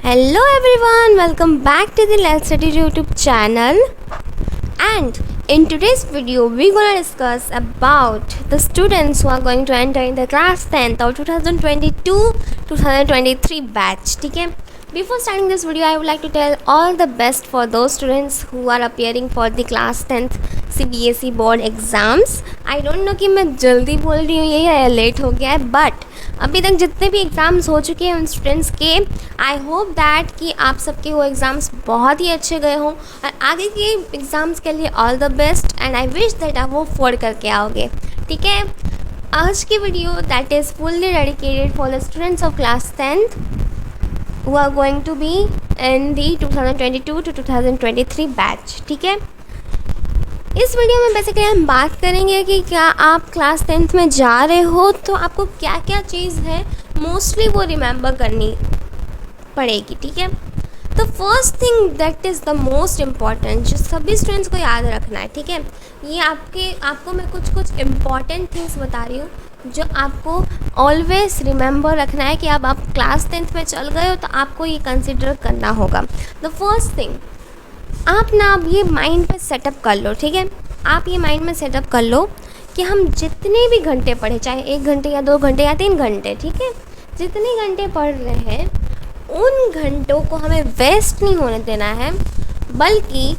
Hello everyone, welcome back to the Let's Study YouTube channel. And in today's video, we're going to discuss about the students who are going to enter in the class 10th of 2022-2023 batch. ठीक है? Before starting this video, I would like to tell all the best for those students who are appearing for the class 10th CBSE board exams. I don't know कि मैं जल्दी बोल रही हूँ ये या लेट हो गया है, बट अभी तक जितने भी एग्ज़ाम्स हो चुके हैं उन स्टूडेंट्स के, आई होप दैट कि आप सबके वो एग्ज़ाम्स बहुत ही अच्छे गए हों और आगे के एग्ज़ाम्स के लिए all the best and I wish that आप वो फोड़ करके आओगे. ठीक है, आज की video that is fully dedicated for the students of class 10th who are going to be in the 2022 to 2023 batch. ठीक है, इस वीडियो में बेसिकली हम बात करेंगे कि क्या आप क्लास 10th में जा रहे हो तो आपको क्या क्या चीज़ है मोस्टली वो रिमेंबर करनी पड़ेगी. ठीक है, तो first thing that is the most important जो सभी स्टूडेंट्स को याद रखना है. ठीक है, ये आपको मैं कुछ इम्पॉर्टेंट थिंग्स बता रही हूँ जो आपको ऑलवेज रिमेंबर रखना है कि अब आप क्लास 10th में चल गए हो तो आपको ये कंसिडर करना होगा. द फर्स्ट थिंग, आप ना अब ये माइंड पे सेटअप कर लो. ठीक है, आप ये माइंड में सेटअप कर लो कि हम जितने भी घंटे पढ़े, चाहे 1 घंटे या 2 घंटे या 3 घंटे, ठीक है, जितने घंटे पढ़ रहे हैं उन घंटों को हमें वेस्ट नहीं होने देना है, बल्कि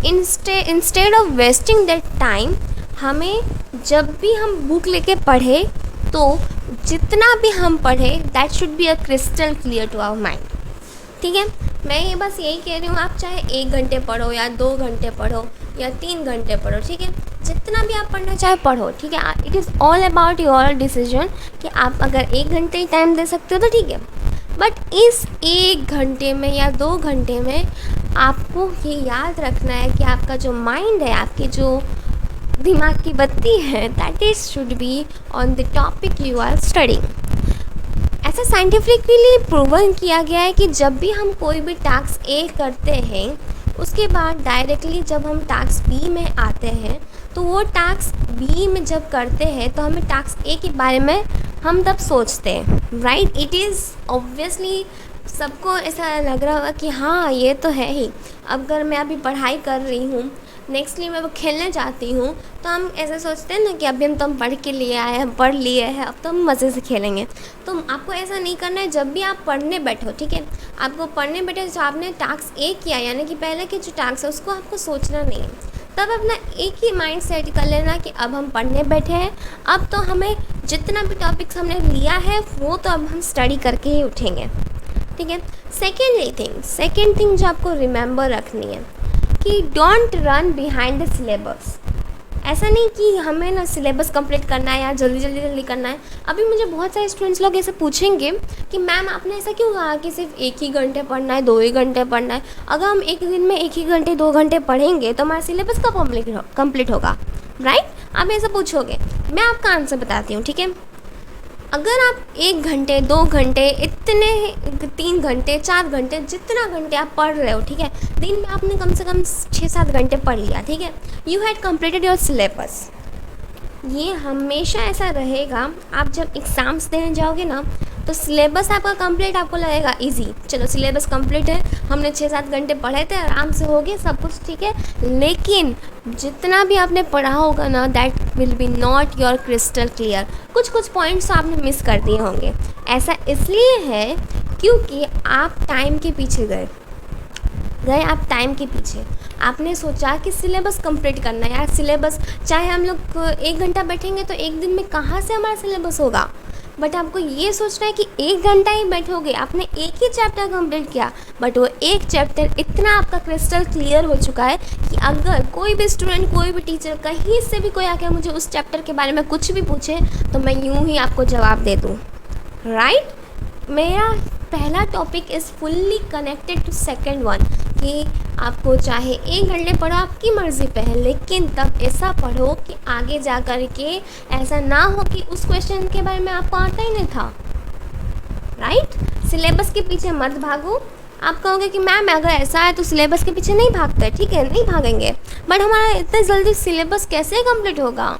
instead of wasting that time हमें जब भी हम बुक लेके पढ़े तो जितना भी हम पढ़े that should be a crystal clear to our mind. ठीक है, मैं ये बस यही कह रही हूँ, आप चाहे 1 घंटे पढ़ो या 2 घंटे पढ़ो या 3 घंटे पढ़ो, ठीक है, जितना भी आप पढ़ना चाहे पढ़ो. ठीक है, it is all about your decision कि आप अगर 1 घंटे ही टाइम दे सकते हो तो ठीक है, बट इस 1 घंटे में या 2 घंटे में आपको ये याद रखना है कि आपका जो माइंड है, आपकी जो दिमाग की बत्ती है, that is should be on the topic you are studying. ऐसा साइंटिफिकली प्रूवन किया गया है कि जब भी हम कोई भी टास्क ए करते हैं उसके बाद डायरेक्टली जब हम टास्क बी में आते हैं तो वो टास्क बी में जब करते हैं तो हमें टास्क ए के बारे में हम तब सोचते हैं. राइट, इट इज़ ऑब्वियसली सबको ऐसा लग रहा होगा कि हाँ ये तो है ही. अब अगर मैं अभी पढ़ाई कर रही हूँ, नेक्स्टली मैं वो खेलने जाती हूँ, तो हम ऐसे सोचते हैं ना कि अभी हम तो हम पढ़ के लिए आए हैं, पढ़ लिए हैं, अब तो हम मज़े से खेलेंगे. तो आपको ऐसा नहीं करना है. जब भी आप पढ़ने बैठो, ठीक है, आपको पढ़ने बैठे जो आपने टास्क ए किया यानी कि पहले के जो टास्क है उसको आपको सोचना नहीं है, तब अपना एक ही माइंड सेट कर लेना कि अब हम पढ़ने बैठे हैं, अब तो हमें जितना भी टॉपिक्स हमने लिया है वो तो अब हम स्टडी करके ही उठेंगे. ठीक है, सेकेंड थिंग जो आपको रिमेंबर रखनी है कि don't run behind the syllabus. ऐसा नहीं कि हमें ना सिलेबस कंप्लीट करना है या जल्दी करना है. अभी मुझे बहुत सारे स्टूडेंट्स लोग ऐसे पूछेंगे कि मैम आपने ऐसा क्यों कहा कि सिर्फ 1 ही घंटे पढ़ना है, 2 ही घंटे पढ़ना है. अगर हम एक दिन में 1 ही घंटे 2 घंटे पढ़ेंगे तो हमारा सिलेबस कब कंप्लीट होगा. राइट, आप ऐसा पूछोगे, मैं आपका आंसर बताती हूँ. ठीक है, अगर आप 1 घंटे 2 घंटे इतने 3 घंटे 4 घंटे जितना घंटे आप पढ़ रहे हो, ठीक है, दिन में आपने कम से कम 6-7 घंटे पढ़ लिया, ठीक है, you had completed your syllabus. ये हमेशा ऐसा रहेगा. आप जब एग्ज़ाम्स देने जाओगे ना तो सिलेबस आपका कंप्लीट आपको लगेगा इजी. चलो सिलेबस कंप्लीट है, हमने 6-7 घंटे पढ़े थे, आराम से हो गए सब कुछ, ठीक है, लेकिन जितना भी आपने पढ़ा होगा ना that will be not your crystal clear. कुछ पॉइंट्स आपने मिस कर दिए होंगे. ऐसा इसलिए है क्योंकि आप टाइम के पीछे गए. आप टाइम के पीछे आपने सोचा कि सिलेबस कंप्लीट करना है. यार सिलेबस चाहे हम लोग 1 घंटा बैठेंगे तो एक दिन में कहाँ से हमारा सिलेबस होगा, बट आपको ये सोचना है कि 1 घंटा ही बैठोगे, आपने एक ही चैप्टर कंप्लीट किया, बट वो एक चैप्टर इतना आपका क्रिस्टल क्लियर हो चुका है कि अगर कोई भी स्टूडेंट, कोई भी टीचर कहीं से भी कोई आके मुझे उस चैप्टर के बारे में कुछ भी पूछे तो मैं यूं ही आपको जवाब दे दूँ. राइट, मेरा पहला topic is fully connected to second one कि आपको चाहे 1 घंटे पढ़ो आपकी मर्ज़ी पे है, लेकिन तब ऐसा पढ़ो कि आगे जा कर के ऐसा ना हो कि उस क्वेश्चन के बारे में आपको आता ही नहीं था. राइट, सिलेबस के पीछे मत भागो. आप कहोगे कि मैम अगर ऐसा है तो सिलेबस के पीछे नहीं भागते, ठीक है, नहीं भागेंगे, बट हमारा इतने जल्दी सिलेबस कैसे कंप्लीट होगा.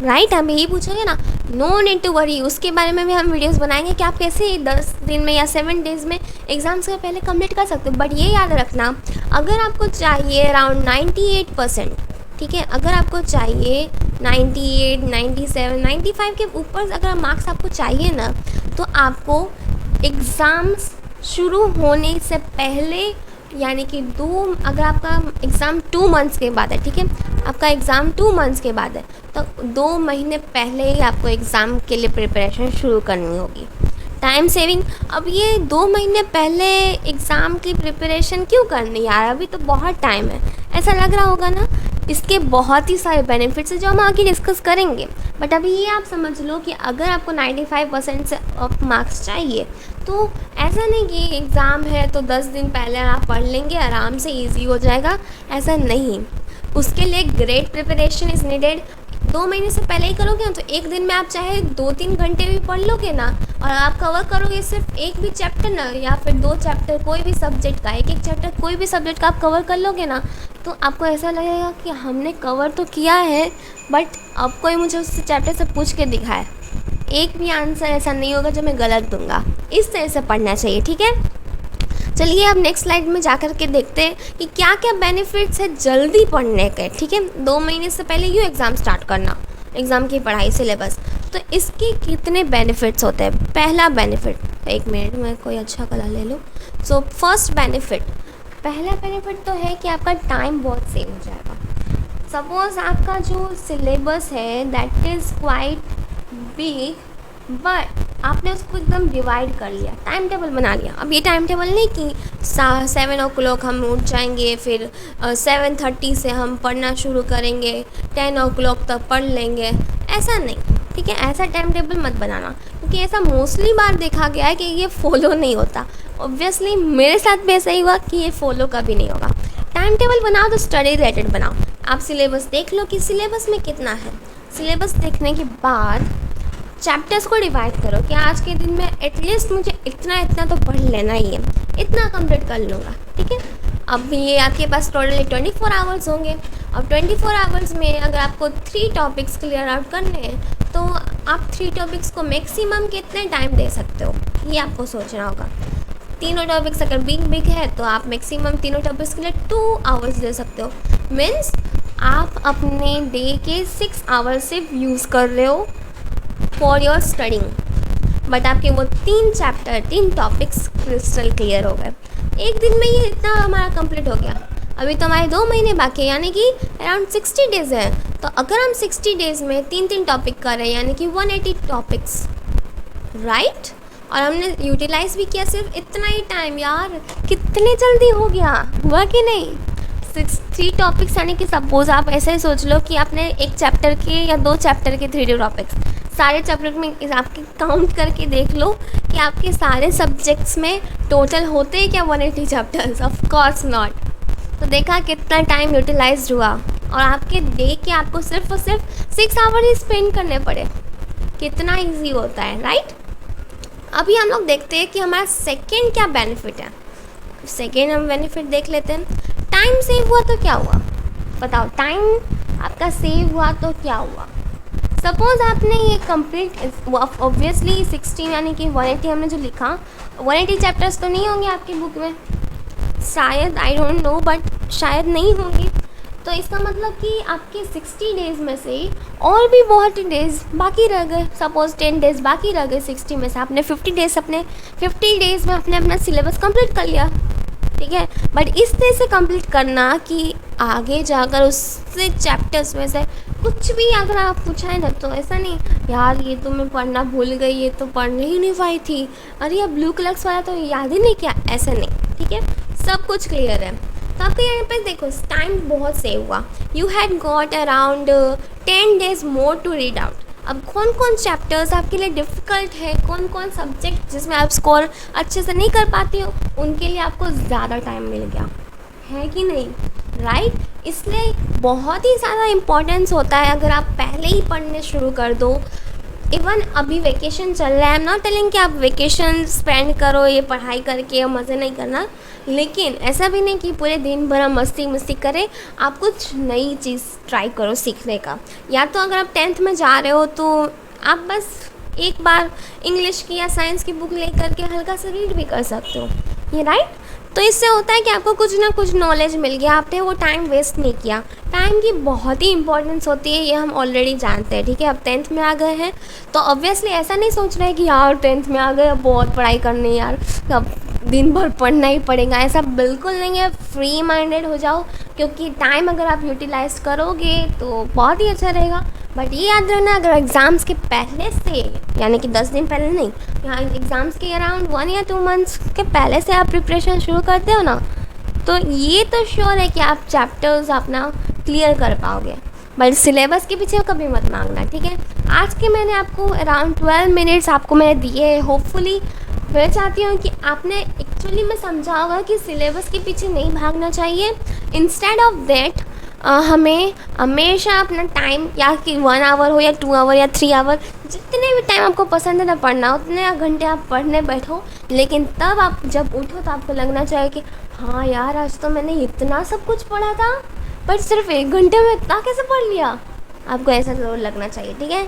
राइट, हम यही पूछोगे ना, नो नीड टू वरी, उसके बारे में भी हम वीडियोस बनाएंगे कि आप कैसे 10 दिन में या 7 डेज़ में एग्ज़ाम्स से पहले कंप्लीट कर सकते हो। बट ये याद रखना, अगर आपको चाहिए अराउंड 98%, ठीक है, अगर आपको चाहिए 98, 97, 95 के ऊपर अगर मार्क्स आपको चाहिए ना, तो आपको एग्ज़ाम्स शुरू होने से पहले, यानी कि अगर आपका एग्ज़ाम 2 मंथ्स के बाद है, ठीक है, आपका एग्ज़ाम 2 मंथ्स के बाद है, तो 2 महीने पहले ही आपको एग्ज़ाम के लिए प्रिपरेशन शुरू करनी होगी। Time saving. अब ये 2 महीने पहले एग्ज़ाम की प्रिपरेशन क्यों करनी यार, अभी तो बहुत टाइम है, ऐसा लग रहा होगा ना। इसके बहुत ही सारे बेनिफिट्स हैं जो हम आगे डिस्कस करेंगे। बट अभी ये आप समझ लो कि अगर आपको 95% से अप मार्क्स चाहिए, तो ऐसा नहीं कि एग्ज़ाम है तो 10 दिन पहले आप पढ़ लेंगे, आराम से ईजी हो जाएगा, ऐसा नहीं। उसके लिए ग्रेट प्रिपरेशन इज़ नीडेड। 2 महीने से पहले ही करोगे ना, तो एक दिन में आप चाहे 2-3 घंटे भी पढ़ लोगे ना, और आप कवर करोगे सिर्फ एक भी चैप्टर ना, या फिर 2 चैप्टर कोई भी सब्जेक्ट का, एक चैप्टर कोई भी सब्जेक्ट का आप कवर कर लोगे ना, तो आपको ऐसा लगेगा कि हमने कवर तो किया है, बट अब कोई मुझे उस चैप्टर से पूछ के दिखाए, एक भी आंसर ऐसा नहीं होगा जो मैं गलत दूंगा। इस तरह से पढ़ना चाहिए, ठीक है। चलिए अब नेक्स्ट स्लाइड में जाकर के देखते हैं कि क्या क्या बेनिफिट्स है जल्दी पढ़ने के, ठीक है। 2 महीने से पहले यूँ एग्ज़ाम स्टार्ट करना, एग्ज़ाम की पढ़ाई सिलेबस, तो इसके कितने बेनिफिट्स होते हैं। पहला बेनिफिट, 1 मिनट में कोई अच्छा कलर ले लूँ। सो फर्स्ट बेनिफिट, पहला बेनिफिट तो है कि आपका टाइम बहुत सेव हो जाएगा। सपोज़ आपका जो सिलेबस है that is quite big, but आपने उसको एकदम डिवाइड कर लिया, टाइम टेबल बना लिया। अब ये टाइम टेबल नहीं कि 7 o'clock हम उठ जाएंगे, फिर 7:30 से हम पढ़ना शुरू करेंगे, 10 o'clock तक पढ़ लेंगे, ऐसा नहीं, ठीक है। ऐसा टाइम टेबल मत बनाना, क्योंकि ऐसा मोस्टली बार देखा गया है कि ये फॉलो नहीं होता। ऑब्वियसली मेरे साथ भी ऐसा ही हुआ कि ये फॉलो कभी नहीं होगा। टाइम टेबल बनाओ तो स्टडी रिलेटेड बनाओ। आप सिलेबस देख लो कि सिलेबस में कितना है। सिलेबस देखने के बाद चैप्टर्स को डिवाइड करो कि आज के दिन में एटलीस्ट मुझे इतना इतना तो पढ़ लेना ही है, इतना कंप्लीट कर लूँगा, ठीक है। अब ये आपके पास टोटली 24 आवर्स होंगे। अब 24 आवर्स में अगर आपको 3 टॉपिक्स क्लियर आउट करने हैं, तो आप 3 टॉपिक्स को मैक्सिमम कितने टाइम दे सकते हो, ये आपको सोचना होगा। तीनों टॉपिक्स अगर बिग है तो आप मैक्सिमम तीनों टॉपिक्स के लिए 2 आवर्स दे सकते हो। मीन्स आप अपने डे के 6 आवर्स सिर्फ यूज़ कर रहे हो फॉर योर स्टडिंग, बट आपके वो 3 टॉपिक्स क्रिस्टल क्लियर हो गए। एक दिन में ये इतना हमारा कंप्लीट हो गया। अभी तो हमारे 2 महीने बाकी है, यानी कि अराउंड 60 डेज़ है। तो अगर हम 60 डेज़ में 3 टॉपिक कर रहे हैं, यानी कि 180 टॉपिक्स, राइट। और हमने यूटिलाइज भी किया सिर्फ इतना ही टाइम। यार कितने जल्दी हो गया, हुआ कि नहीं। 3 टॉपिक्स, यानी कि सपोज आप ऐसे ही सोच लो कि आपने एक चैप्टर के या 2 चैप्टर के 3 टॉपिक्स, सारे चैप्टर में आपके काउंट करके देख लो कि आपके सारे सब्जेक्ट्स में टोटल होते हैं क्या 180 चैप्टर्स। Of course not. तो देखा कितना टाइम यूटिलाइज हुआ, और आपके डे के आपको सिर्फ और सिर्फ 6 आवर ही स्पेंड करने पड़े। कितना ईजी होता है, राइट। अभी हम लोग देखते हैं कि हमारा सेकेंड क्या बेनिफिट है। सेकेंड हम बेनिफिट देख लेते हैं। टाइम सेव हुआ तो क्या हुआ, बताओ। टाइम आपका सेव हुआ तो क्या हुआ। सपोज़ आपने ये कंप्लीट, ऑब्वियसली 16 यानी कि 180 हमने जो लिखा, 180 चैप्टर्स तो नहीं होंगे आपकी बुक में, शायद, आई डोंट नो, बट शायद नहीं होंगे। तो इसका मतलब कि आपके 60 डेज़ में से और भी बहुत डेज़ बाकी रह गए। सपोज़ 10 डेज़ बाकी रह गए 60 में से। आपने 50 डेज़ में आपने अपना सिलेबस कंप्लीट कर लिया, ठीक है। बट इस तरह से कंप्लीट करना कि आगे जाकर उससे चैप्टर्स में से कुछ भी अगर आप पूछाएं ना, तो ऐसा नहीं यार ये तो मैं पढ़ना भूल गई, ये तो पढ़ने ही नहीं पाई थी, अरे ये ब्लू कलर्स वाला तो याद ही नहीं किया, ऐसा नहीं, ठीक है। सब कुछ क्लियर है। तो आपके यहाँ पे देखो टाइम बहुत सेव हुआ। You had got around 10 days more to read out. अब कौन कौन चैप्टर्स आपके लिए डिफ़िकल्ट है, कौन कौन सब्जेक्ट जिसमें आप स्कोर अच्छे से नहीं कर पाते हो, उनके लिए आपको ज़्यादा टाइम मिल गया है कि नहीं, राइट। इसलिए बहुत ही ज़्यादा इम्पोर्टेंस होता है अगर आप पहले ही पढ़ने शुरू कर दो। इवन अभी वेकेशन चल रहा है, आई एम नॉट टेलिंग कि आप वेकेशन स्पेंड करो ये पढ़ाई करके और मज़े नहीं करना, लेकिन ऐसा भी नहीं कि पूरे दिन भर मस्ती करें। आप कुछ नई चीज़ ट्राई करो सीखने का। या तो अगर आप 10th में जा रहे हो तो आप बस एक बार इंग्लिश की या साइंस की बुक ले करके हल्का सा रीड भी कर सकते हो, ये राइट। तो इससे होता है कि आपको कुछ ना कुछ नॉलेज मिल गया, आपने वो टाइम वेस्ट नहीं किया। टाइम की बहुत ही इंपॉर्टेंस होती है, ये हम ऑलरेडी जानते हैं, ठीक है। अब 10th में आ गए हैं तो ऑब्वियसली ऐसा नहीं सोच रहे हैं कि यार 10th में आ गए अब बहुत पढ़ाई करनी है यार, अब दिन भर पढ़ना ही पड़ेगा, ऐसा बिल्कुल नहीं है। फ्री माइंडेड हो जाओ, क्योंकि टाइम अगर आप यूटिलाइज करोगे तो बहुत ही अच्छा रहेगा। बट ये याद रखना, अगर एग्ज़ाम्स के पहले से, यानी कि 10 दिन पहले नहीं, यहाँ एग्ज़ाम्स के अराउंड 1 या 2 मंथ्स के पहले से आप प्रिपरेशन शुरू करते हो ना, तो ये तो श्योर है कि आप चैप्टर्स अपना क्लियर कर पाओगे। बट सिलेबस के पीछे कभी मत मांगना, ठीक है। आज के मैंने आपको अराउंड 12 मिनट्स आपको मैंने दिए, होपफुली मैं चाहती हूँ कि आपने एक्चुअली में समझा होगा कि सिलेबस के पीछे नहीं भागना चाहिए। इंस्टेड ऑफ दैट हमें हमेशा अपना टाइम, या कि 1 आवर हो या 2 आवर या 3 आवर, जितने भी टाइम आपको पसंद है ना पढ़ना, उतने घंटे आप पढ़ने बैठो। लेकिन तब आप जब उठो तो आपको लगना चाहिए कि हाँ यार आज तो मैंने इतना सब कुछ पढ़ा था, पर सिर्फ 1 घंटे में इतना कैसे पढ़ लिया, आपको ऐसा ज़रूर लगना चाहिए, ठीक है।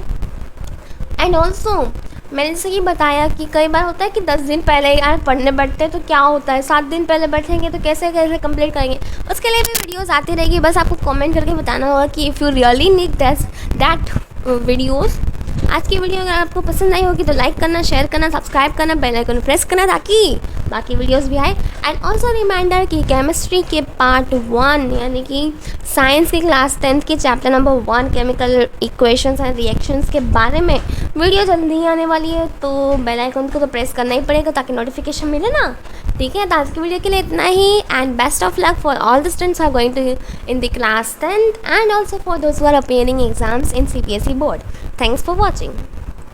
एंड ऑल्सो मैंने जैसे कि बताया कि कई बार होता है कि 10 दिन पहले यार पढ़ने बैठते हैं तो क्या होता है, 7 दिन पहले बैठेंगे तो कैसे कैसे कंप्लीट करेंगे। उसके लिए भी वीडियोस आती रहेगी, बस आपको कमेंट करके बताना होगा कि if you really need that videos. आज की वीडियो अगर आपको पसंद आई होगी तो लाइक करना, शेयर करना, सब्सक्राइब करना, बेल आइकन प्रेस करना ताकि बाकी वीडियोस भी आए। एंड ऑल्सो रिमाइंडर कि केमिस्ट्री के पार्ट 1 यानी कि साइंस की क्लास 10th के chapter number 1 chemical equations and reactions के बारे में वीडियो जल्दी ही आने वाली है, तो बेल आइकन को तो प्रेस करना ही पड़ेगा ताकि नोटिफिकेशन मिले ना, ठीक है। तो आज की वीडियो के लिए इतना ही, and best of luck for all the students are going to in the class 10th and also for those who are appearing exams in CBSE board. Thanks for watching.